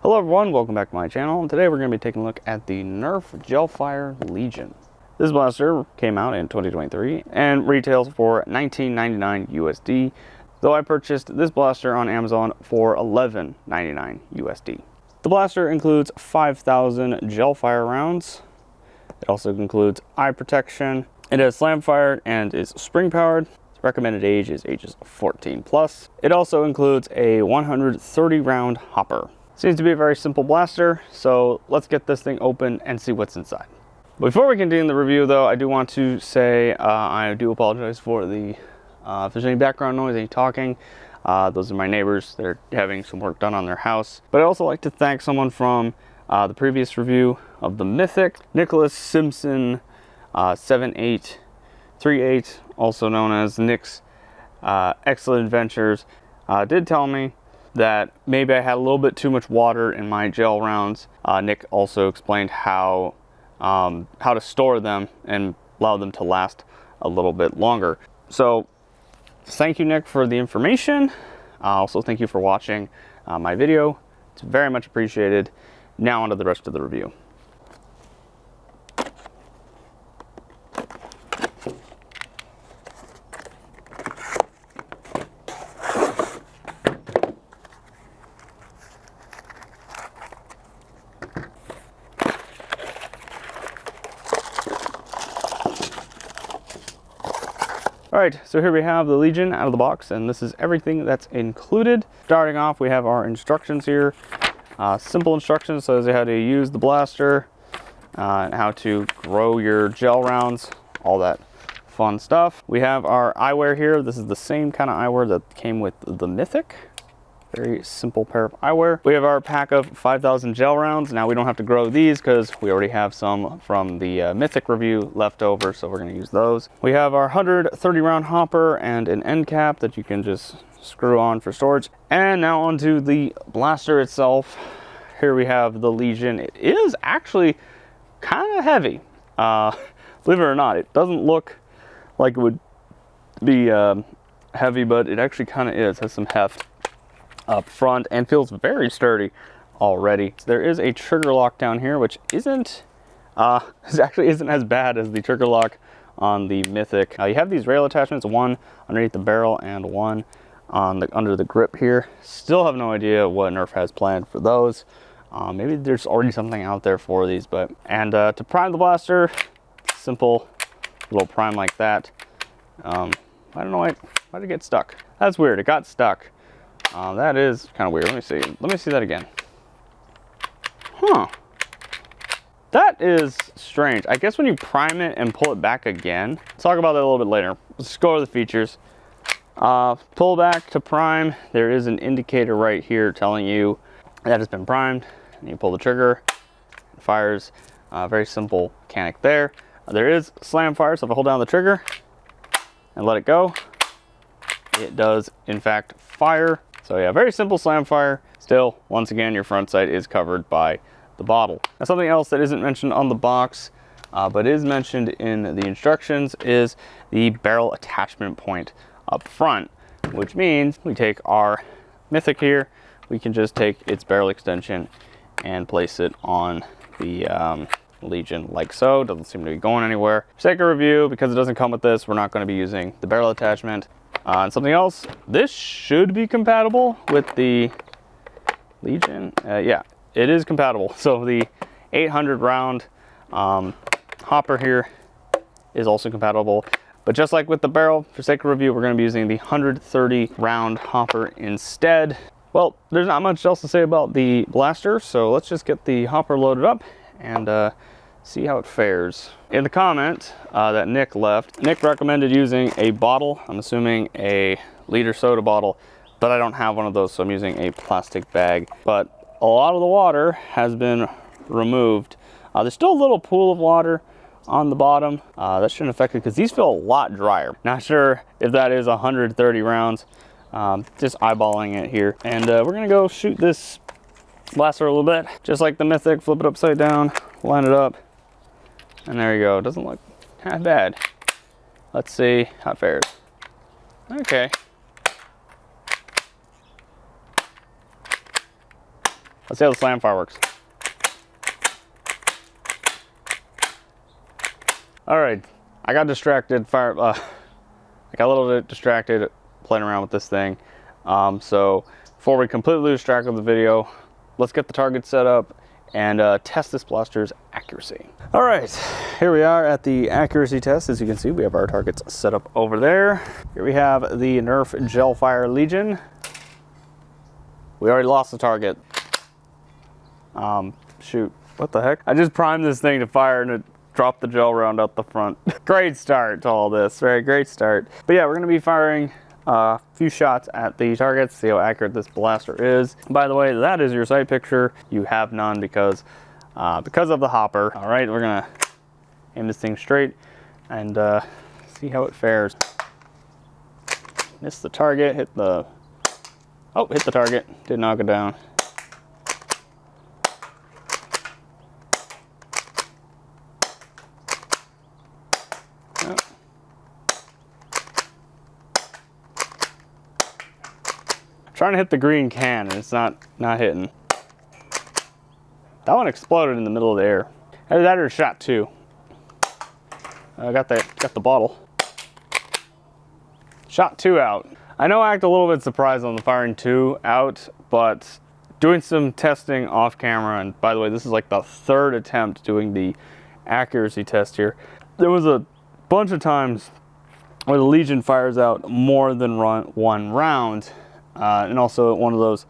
Hello everyone, welcome back to my channel, and today we're going to be taking a look at the Nerf Gelfire Legion. This blaster came out in 2023 and retails for $19.99 USD, though I purchased this blaster on Amazon for $11.99 USD. The blaster includes 5,000 Gelfire rounds. It also includes eye protection. It has slam fired and is spring powered. Recommended age is ages 14 plus. It also includes a 130 round hopper. Seems to be a very simple blaster, so let's get this thing open and see what's inside. Before we continue the review though, I do want to say I do apologize for the if there's any background noise, any talking. Those are my neighbors. They're having some work done on their house. But I'd also like to thank someone from the previous review of the Mythic, Nicholas Simpson 7838, also known as Nick's Excellent Adventures, did tell me that maybe I had a little bit too much water in my gel rounds. Nick also explained how to store them and allow them to last a little bit longer. So thank you, Nick, for the information. Also thank you for watching my video. It's very much appreciated. Now on to the rest of the review. All right, so here we have the Legion out of the box, and this is everything that's included. Starting off, we have our instructions here. Simple instructions, so as to how to use the blaster, and how to grow your gel rounds, all that fun stuff. We have our eyewear here. This is the same kind of eyewear that came with the Mythic. Very simple pair of eyewear. We have our pack of 5,000 gel rounds. Now we don't have to grow these because we already have some from the Mythic review left over, so we're going to use those. We have our 130 round hopper and an end cap that you can just screw on for storage. And now onto the blaster itself. Here we have the Legion. It is actually kind of heavy. Believe it or not, it doesn't look like it would be heavy, but it actually kind of is. It has some heft up front and feels very sturdy already. There is a trigger lock down here, which isn't actually isn't as bad as the trigger lock on the Mythic. You have these rail attachments, one underneath the barrel and one on the under the grip here. Still have no idea what Nerf has planned for those. Maybe there's already something out there for these, but to prime the blaster, simple little prime like that. I don't know why did it get stuck? That's weird. It got stuck. That is kind of weird. Let me see that again. Huh. That is strange. I guess when you prime it and pull it back again. Let's talk about that a little bit later. Let's go over the features. Pull back to prime. There is an indicator right here telling you that it's been primed. And you pull the trigger, it fires. Very simple mechanic there. There is slam fire, so if I hold down the trigger and let it go, it does in fact fire. So yeah, very simple slam fire. Still, once again, your front sight is covered by the bottle. Now, something else that isn't mentioned on the box, but is mentioned in the instructions, is the barrel attachment point up front, which means we take our Mythic here, we can just take its barrel extension and place it on the Legion like so. Doesn't seem to be going anywhere. For sake of review, because it doesn't come with this, we're not going to be using the barrel attachment. And something else, this should be compatible with the Legion. Yeah, it is compatible. So the 800 round hopper here is also compatible. But just like with the barrel, for sake of review, we're going to be using the 130 round hopper instead. Well, there's not much else to say about the blaster, so let's just get the hopper loaded up and see how it fares. In the comment that Nick left, Nick recommended using a bottle. I'm assuming a liter soda bottle, but I don't have one of those, so I'm using a plastic bag. But a lot of the water has been removed. There's still a little pool of water on the bottom. That shouldn't affect it because these feel a lot drier. Not sure if that is 130 rounds. Just eyeballing it here. And we're gonna go shoot this blaster a little bit. Just like the Mythic, flip it upside down, line it up. And there you go. It doesn't look half bad. Let's see how it fares. Okay. Let's see how the slam fire works. All right, I got distracted. I got a little bit distracted playing around with this thing. So before we completely lose track of the video, let's get the target set up and test this blaster's accuracy. All right, here we are at the accuracy test. As you can see, we have our targets set up over there. Here we have the Nerf Gelfire Legion. We already lost the target. Shoot, what the heck? I just primed this thing to fire and it dropped the gel round out the front. Great start to all this, right? Great start. But yeah, we're gonna be firing a few shots at the targets, see how accurate this blaster is. By the way, that is your sight picture. You have none because of the hopper. All right, we're gonna aim this thing straight and see how it fares. Missed the target, hit the target, did knock it down. Trying to hit the green can and it's not hitting. That one exploded in the middle of the air. Either that or shot 2. I got the bottle. Shot 2 out. I know I act a little bit surprised on the firing 2 out, but doing some testing off camera, and by the way, this is like the 3rd attempt doing the accuracy test here. There was a bunch of times where the Legion fires out more than one round. And also one of those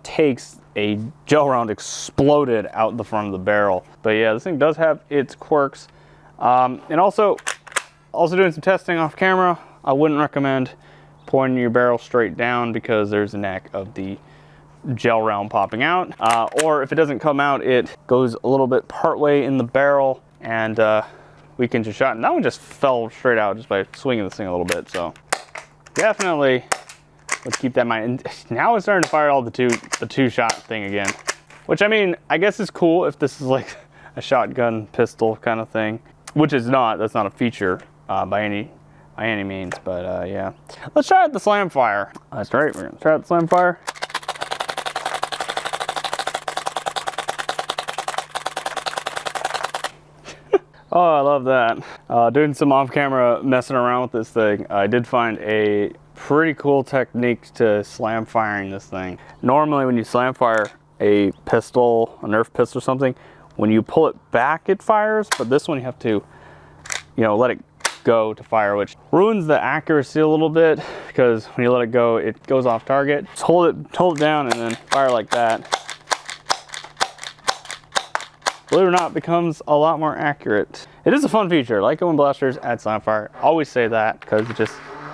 takes, a gel round exploded out the front of the barrel. But yeah, this thing does have its quirks. And also doing some testing off camera, I wouldn't recommend pointing your barrel straight down because there's a knack of the gel round popping out. Or if it doesn't come out, it goes a little bit partway in the barrel and weakens your shot. And that one just fell straight out just by swinging this thing a little bit. So definitely, let's keep that in mind. And now it's starting to fire all the two shot thing again, which I mean, I guess is cool if this is like a shotgun pistol kind of thing, which is not. That's not a feature by any means. But yeah, let's try out the slam fire. That's right. We're gonna try out the slam fire. Oh, I love that. Doing some off-camera messing around with this thing, I did find a pretty cool technique to slam firing this thing. Normally when you slam fire a pistol, a Nerf pistol or something, when you pull it back it fires, but this one you have to, let it go to fire, which ruins the accuracy a little bit because when you let it go, it goes off target. Just hold it down and then fire like that. Believe it or not, it becomes a lot more accurate. It is a fun feature. I like it when blasters add slam fire. I always say that because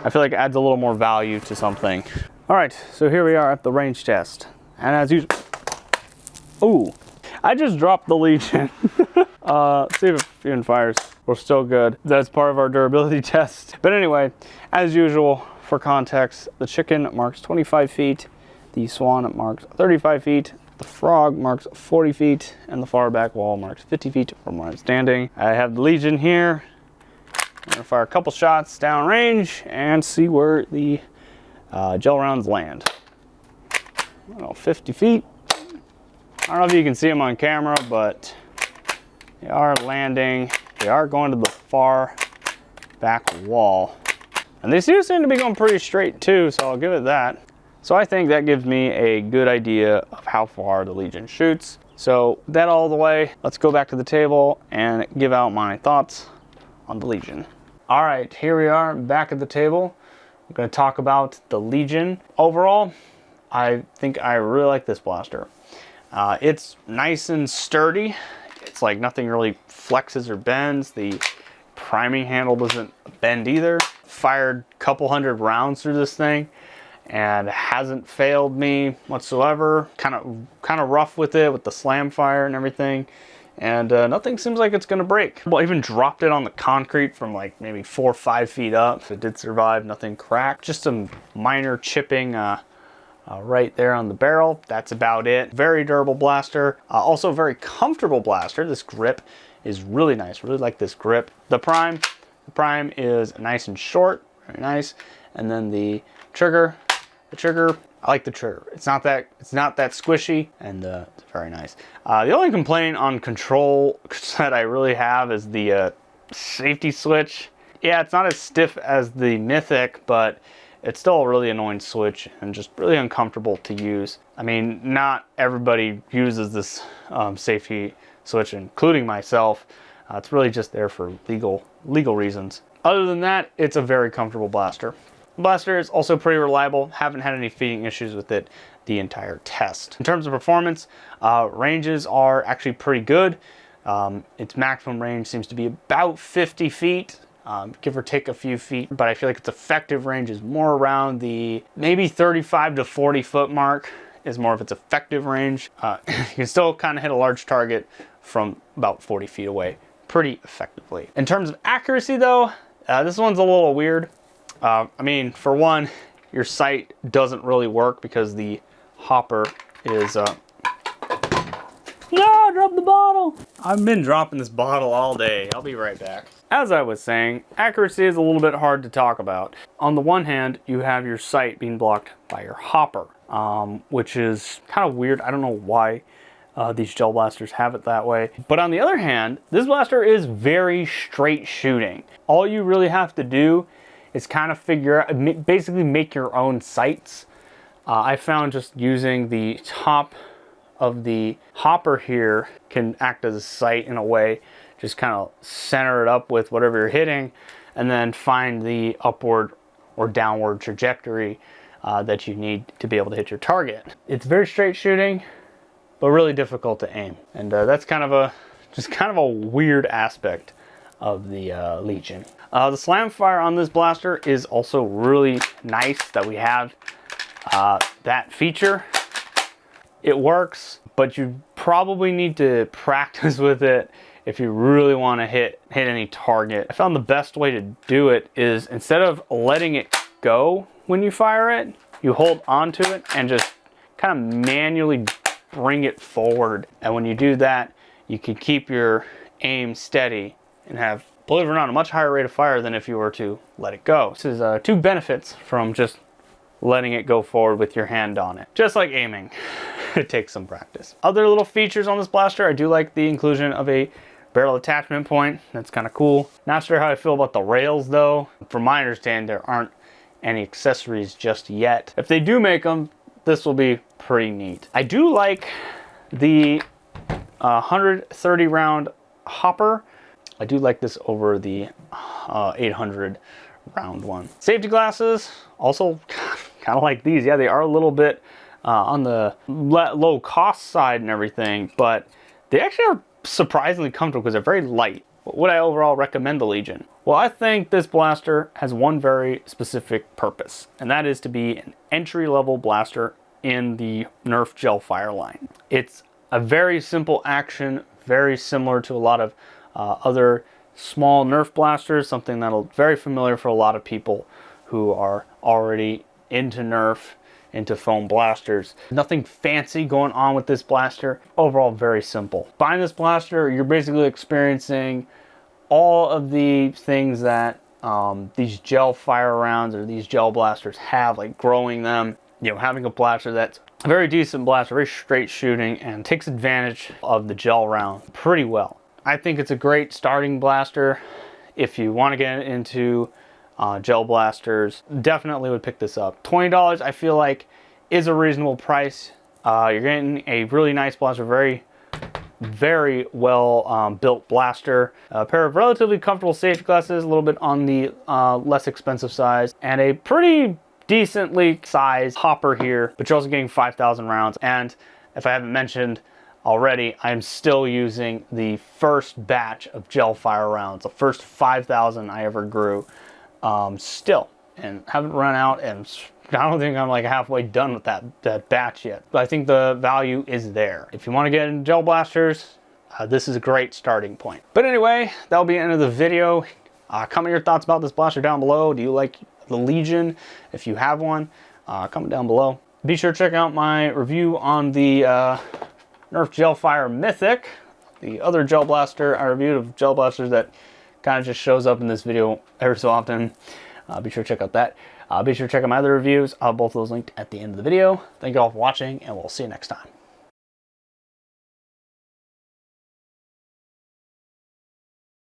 I feel like it adds a little more value to something. All right, so here we are at the range test. And as usual, ooh, I just dropped the Legion. See if it even fires. We're still good. That's part of our durability test. But anyway, as usual, for context, the chicken marks 25 feet, the swan marks 35 feet, the frog marks 40 feet, and the far back wall marks 50 feet from where I'm standing. I have the Legion here. I'm gonna fire a couple shots down range and see where the gel rounds land. 50 feet. I don't know if you can see them on camera, but they are landing. They are going to the far back wall. And they do seem to be going pretty straight too, so I'll give it that. So I think that gives me a good idea of how far the Legion shoots. So with that all the way, let's go back to the table and give out my thoughts on the Legion. All right, here we are back at the table. I'm gonna talk about the Legion. Overall, I think I really like this blaster. It's nice and sturdy. It's like nothing really flexes or bends. The priming handle doesn't bend either. Fired a couple hundred rounds through this thing and hasn't failed me whatsoever. Kind of rough with it with the slam fire and everything. And nothing seems like it's gonna break. Well, I even dropped it on the concrete from like maybe 4 or 5 feet up. It did survive, nothing cracked. Just some minor chipping right there on the barrel. That's about it. Very durable blaster. Also a very comfortable blaster. This grip is really nice. Really like this grip. The prime is nice and short, very nice. And then the trigger I like the trigger. It's not that squishy, and it's very nice. The only complaint on control that I really have is the safety switch. Yeah, it's not as stiff as the Mythic, but it's still a really annoying switch and just really uncomfortable to use. I mean, not everybody uses this safety switch, including myself. It's really just there for legal reasons. Other than that, it's a very comfortable blaster. The blaster is also pretty reliable. Haven't had any feeding issues with it the entire test. In terms of performance, ranges are actually pretty good. Its maximum range seems to be about 50 feet. Give or take a few feet, but I feel like its effective range is more around the maybe 35 to 40 foot mark is more of its effective range. You can still kind of hit a large target from about 40 feet away pretty effectively. In terms of accuracy though, this one's a little weird. I mean, for one, your sight doesn't really work because the hopper is no, drop the bottle. I've been dropping this bottle all day. I'll be right back. As I was saying, accuracy is a little bit hard to talk about. On the one hand, you have your sight being blocked by your hopper, which is kind of weird. I don't know why these gel blasters have it that way. But on the other hand, this blaster is very straight shooting. All you really have to do is kind of figure out, basically make your own sights. I found just using the top of the hopper here can act as a sight in a way. Just kind of center it up with whatever you're hitting and then find the upward or downward trajectory that you need to be able to hit your target. It's very straight shooting, but really difficult to aim. And that's kind of a weird aspect of the Legion. The slam fire on this blaster is also really nice that we have that feature. It works, but you probably need to practice with it if you really want to hit any target. I found the best way to do it is instead of letting it go when you fire it, you hold onto it and just kind of manually bring it forward. And when you do that, you can keep your aim steady and have, believe it or not, a much higher rate of fire than if you were to let it go. This is two benefits from just letting it go forward with your hand on it. Just like aiming. It takes some practice. Other little features on this blaster, I do like the inclusion of a barrel attachment point. That's kind of cool. Not sure how I feel about the rails though. From my understanding, there aren't any accessories just yet. If they do make them, this will be pretty neat. I do like the 130 round hopper. I do like this over the 800 round one. Safety glasses, also kind of like these. Yeah, they are a little bit on the low cost side and everything, but they actually are surprisingly comfortable because they're very light. Would I overall recommend the Legion? Well, I think this blaster has one very specific purpose, and that is to be an entry-level blaster in the Nerf Gelfire line. It's a very simple action, very similar to a lot of other small Nerf blasters, something that'll very familiar for a lot of people who are already into Nerf, into foam blasters. Nothing fancy going on with this blaster. Overall, very simple. Buying this blaster, you're basically experiencing all of the things that these gel fire rounds or these gel blasters have, like growing them, you know, having a blaster that's a very decent blaster, very straight shooting, and takes advantage of the gel round pretty well. I think it's a great starting blaster. If you want to get into gel blasters, definitely would pick this up. $20 I feel like is a reasonable price. You're getting a really nice blaster, very well built blaster, a pair of relatively comfortable safety glasses, a little bit on the less expensive size, and a pretty decently sized hopper here, but you're also getting 5,000 rounds. And if I haven't mentioned already, I'm still using the first batch of Gelfire rounds, the first 5,000 I ever grew. Still, and haven't run out, and I don't think I'm like halfway done with that batch yet, but I think the value is there. If you want to get into gel blasters, this is a great starting point. But anyway, that'll be the end of the video. Comment your thoughts about this blaster down below. Do you like the Legion? If you have one, comment down below. Be sure to check out my review on the Nerf Gelfire Mythic, the other gel blaster I reviewed of gel blasters that kind of just shows up in this video every so often. Be sure to check out that. Be sure to check out my other reviews. I'll have both of those linked at the end of the video. Thank you all for watching, and we'll see you next time.